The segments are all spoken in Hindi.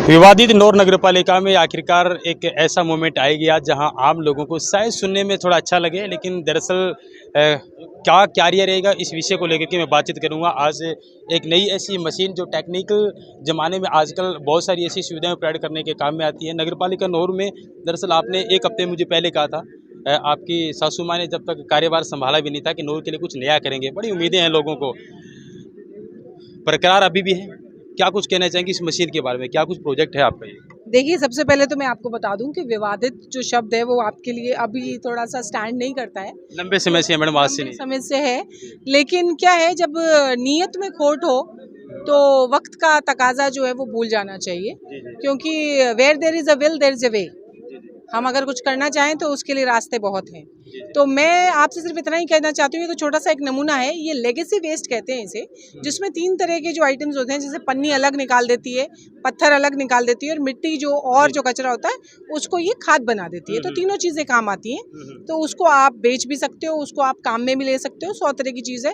विवादित नौर नगर पालिका में आखिरकार एक ऐसा मोमेंट आएगी आज जहां आम लोगों को शायद सुनने में थोड़ा अच्छा लगे, लेकिन दरअसल क्या कार्य रहेगा इस विषय को लेकर के मैं बातचीत करूंगा। आज एक नई ऐसी मशीन जो टेक्निकल ज़माने में आजकल बहुत सारी ऐसी सुविधाएं प्रोवाइड करने के काम में आती है। नगर पालिका नौर में दरअसल आपने एक हफ्ते मुझे पहले कहा था, आपकी सासू माँ ने जब तक कार्यभार संभाला भी नहीं था कि नौर के लिए कुछ नया करेंगे। बड़ी उम्मीदें हैं लोगों को, बरकरार अभी भी है। क्या कुछ कहना चाहेंगे इस मशीन के बारे में, क्या कुछ प्रोजेक्ट है आपका? देखिए, सबसे पहले तो मैं आपको बता दूं कि विवादित जो शब्द है वो आपके लिए अभी थोड़ा सा स्टैंड नहीं करता है। लंबे समय से मैडम, आज से नहीं। समय से है, लेकिन क्या है, जब नीयत में खोट हो तो वक्त का तकाजा जो है वो भूल जाना चाहिए, क्योंकि where there is a will there is a way. हम अगर कुछ करना चाहें तो उसके लिए रास्ते बहुत हैं। तो मैं आपसे सिर्फ इतना ही कहना चाहती हूँ, तो छोटा सा एक नमूना है, ये लेगेसी वेस्ट कहते हैं इसे, जिसमें 3 तरह के जो आइटम्स होते हैं, जैसे पन्नी अलग निकाल देती है, पत्थर अलग निकाल देती है और मिट्टी जो और जो कचरा होता है उसको ये खाद बना देती है। तो तीनों चीज़ें काम आती हैं। तो उसको आप बेच भी सकते हो, उसको आप काम में भी ले सकते हो, 100 तरह की चीज़ है।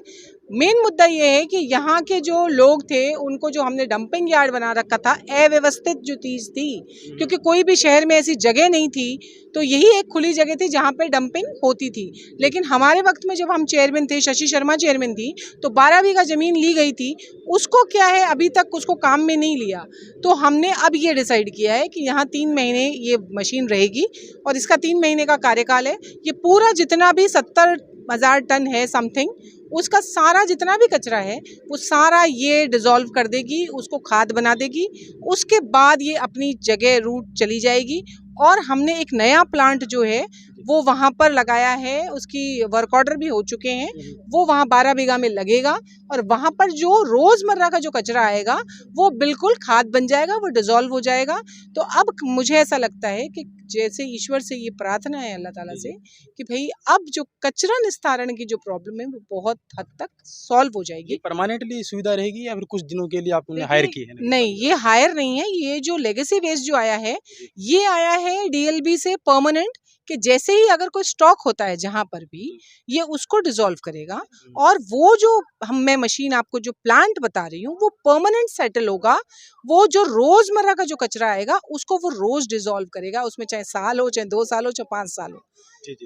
मेन मुद्दा ये है कि यहाँ के जो लोग थे उनको जो हमने डंपिंग यार्ड बना रखा था, अव्यवस्थित जो चीज़ थी, क्योंकि कोई भी शहर में ऐसी जगह नहीं थी, तो यही एक खुली जगह थी जहाँ पे डंपिंग होती थी। लेकिन हमारे वक्त में जब हम चेयरमैन थे, शशि शर्मा चेयरमैन थी, तो 12 बीघा ज़मीन ली गई थी। उसको क्या है, अभी तक उसको काम में नहीं लिया। तो हमने अब ये डिसाइड किया है कि यहाँ 3 महीने ये मशीन रहेगी और इसका 3 महीने का कार्यकाल है। ये पूरा जितना भी 70,000 टन है समथिंग, उसका सारा जितना भी कचरा है वो सारा ये डिज़ोल्व कर देगी, उसको खाद बना देगी। उसके बाद ये अपनी जगह रूट चली जाएगी और हमने एक नया प्लांट जो है वो वहाँ पर लगाया है, उसकी वर्क ऑर्डर भी हो चुके हैं। वो वहाँ 12 बीघा में लगेगा और वहाँ पर जो रोज़मर्रा का जो कचरा आएगा वो बिल्कुल खाद बन जाएगा, वो डिज़ोल्व हो जाएगा। तो अब मुझे ऐसा लगता है कि जैसे ईश्वर से ये प्रार्थना है अल्लाह ताला से कि भाई अब जो कचरा निस्तारण की जो प्रॉब्लम है वो बहुत हद तक सॉल्व हो जाएगी। परमानेंटली सुविधा रहेगी या फिर कुछ दिनों के लिए आपने हायर की है? नहीं, ये हायर नहीं है। ये जो लेगेसी वेस्ट जो आया है, ये आया है डीएलबी से परमानेंट, कि जैसे ही अगर कोई स्टॉक होता है जहाँ पर भी, ये उसको डिसॉल्व करेगा और वो जो मैं मशीन आपको जो प्लांट बता रही हूँ वो परमानेंट सेटल होगा। वो जो रोजमर्रा का जो कचरा आएगा उसको वो रोज डिसॉल्व करेगा, उसमें चाहे साल हो, चाहे 2 साल हो, चाहे 5 साल हो।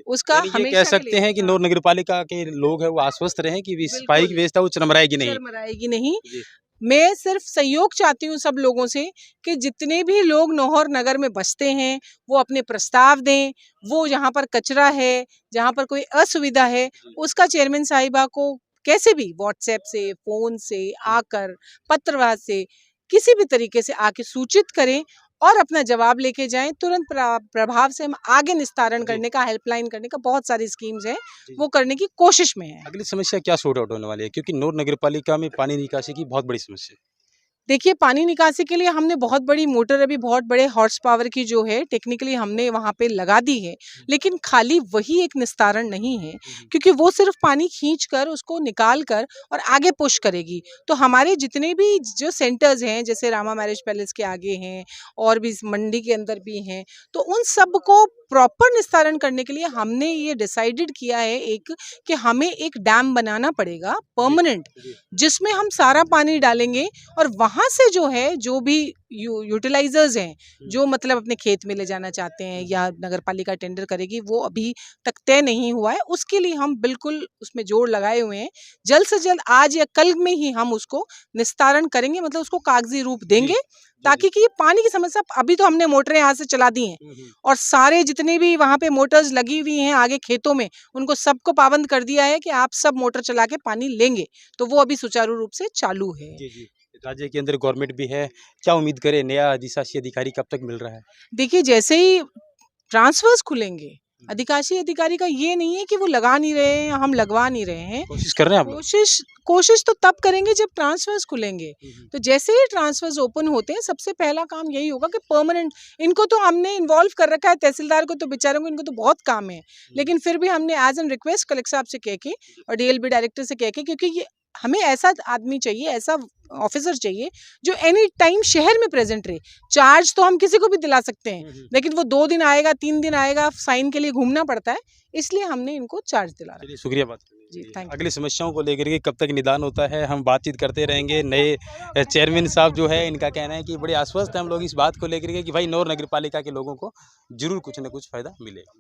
उसका ये कह सकते हैं कि नौर नगर पालिका के लोग हैं वो आश्वस्त रहे कि सफाई की व्यवस्था वो चरमराएगी नहीं। मैं सिर्फ सहयोग चाहती हूँ सब लोगों से कि जितने भी लोग नौहर नगर में बसते हैं वो अपने प्रस्ताव दें। वो जहाँ पर कचरा है, जहाँ पर कोई असुविधा है, उसका चेयरमैन साहिबा को कैसे भी व्हाट्सएप से, फोन से आकर, पत्रवाद से, किसी भी तरीके से आके सूचित करें और अपना जवाब लेके जाएं। तुरंत प्रभाव से हम आगे निस्तारण करने का, हेल्पलाइन करने का, बहुत सारी स्कीम्स हैं, वो करने की कोशिश में है। अगली समस्या क्या सॉर्ट आउट होने वाली है, क्योंकि नौर नगर पालिका में पानी निकासी की बहुत बड़ी समस्या है? देखिए, पानी निकासी के लिए हमने बहुत बड़ी मोटर, अभी बहुत बड़े हॉर्स पावर की जो है टेक्निकली हमने वहाँ पे लगा दी है, लेकिन खाली वही एक निस्तारण नहीं है, क्योंकि वो सिर्फ पानी खींच कर उसको निकाल कर और आगे पुश करेगी। तो हमारे जितने भी जो सेंटर्स हैं, जैसे रामा मैरिज पैलेस के आगे हैं और भी मंडी के अंदर भी हैं, तो उन सब को प्रॉपर निस्तारण करने के लिए हमने ये डिसाइडेड किया है कि हमें एक डैम बनाना पड़ेगा परमानेंट, जिसमें हम सारा पानी डालेंगे और वहाँ से जो है, जो भी यूटिलाइजर्स हैं, जो मतलब अपने खेत में ले जाना चाहते हैं या नगर पालिका टेंडर करेगी, वो अभी तक तय नहीं हुआ है। उसके लिए हम बिल्कुल उसमें जोर लगाए हुए हैं। जल्द से जल्द आज या कल में ही हम उसको निस्तारण करेंगे, मतलब उसको कागजी रूप देंगे, ताकि कि ये पानी की समस्या, अभी तो हमने मोटरें यहाँ से चला दी हैं और सारे जितने भी वहाँ पे मोटर्स लगी हुई हैं आगे खेतों में, उनको सबको पाबंद कर दिया है कि आप सब मोटर चला के पानी लेंगे। तो वो अभी सुचारू रूप से चालू है। राज्य के अंदर गवर्नमेंट भी है, क्या उम्मीद करें, नया अधिशासी अधिकारी कब तक मिल रहा है? देखिए, जैसे ही ट्रांसफर्स खुलेंगे, अधिकाशी अधिकारी का ये नहीं है कि वो लगा नहीं रहे हैं, हम लगवा नहीं रहे हैं। कोशिश कर रहे हैं आप लोग? कोशिश तो तब करेंगे जब ट्रांसफर्स खुलेंगे। तो जैसे ही ट्रांसफर्स ओपन होते हैं, सबसे पहला काम यही होगा कि परमानेंट, इनको तो हमने इन्वॉल्व कर रखा है, तहसीलदार को तो बेचारों को, इनको तो बहुत काम है, लेकिन फिर भी हमने एज एन रिक्वेस्ट कलेक्टर साहब से कह के और डीएलबी डायरेक्टर से कह के, क्योंकि ये हमें ऐसा आदमी चाहिए, ऐसा ऑफिसर चाहिए जो एनी टाइम शहर में प्रेजेंट रहे। चार्ज तो हम किसी को भी दिला सकते हैं, लेकिन वो 2 दिन आएगा, 3 दिन आएगा, साइन के लिए घूमना पड़ता है, इसलिए हमने इनको चार्ज दिला रखा है। चलिए शुक्रिया बात करने जी, के लिए। Thank you. अगली समस्याओं को लेकर के कब तक निदान होता है हम बातचीत करते रहेंगे। नए चेयरमैन साहब जो है इनका कहना है कि बड़े आश्वस्त हैं हम लोग इस बात को लेकर के कि भाई नौर नगर पालिका के लोगों को जरूर कुछ न कुछ फायदा मिलेगा।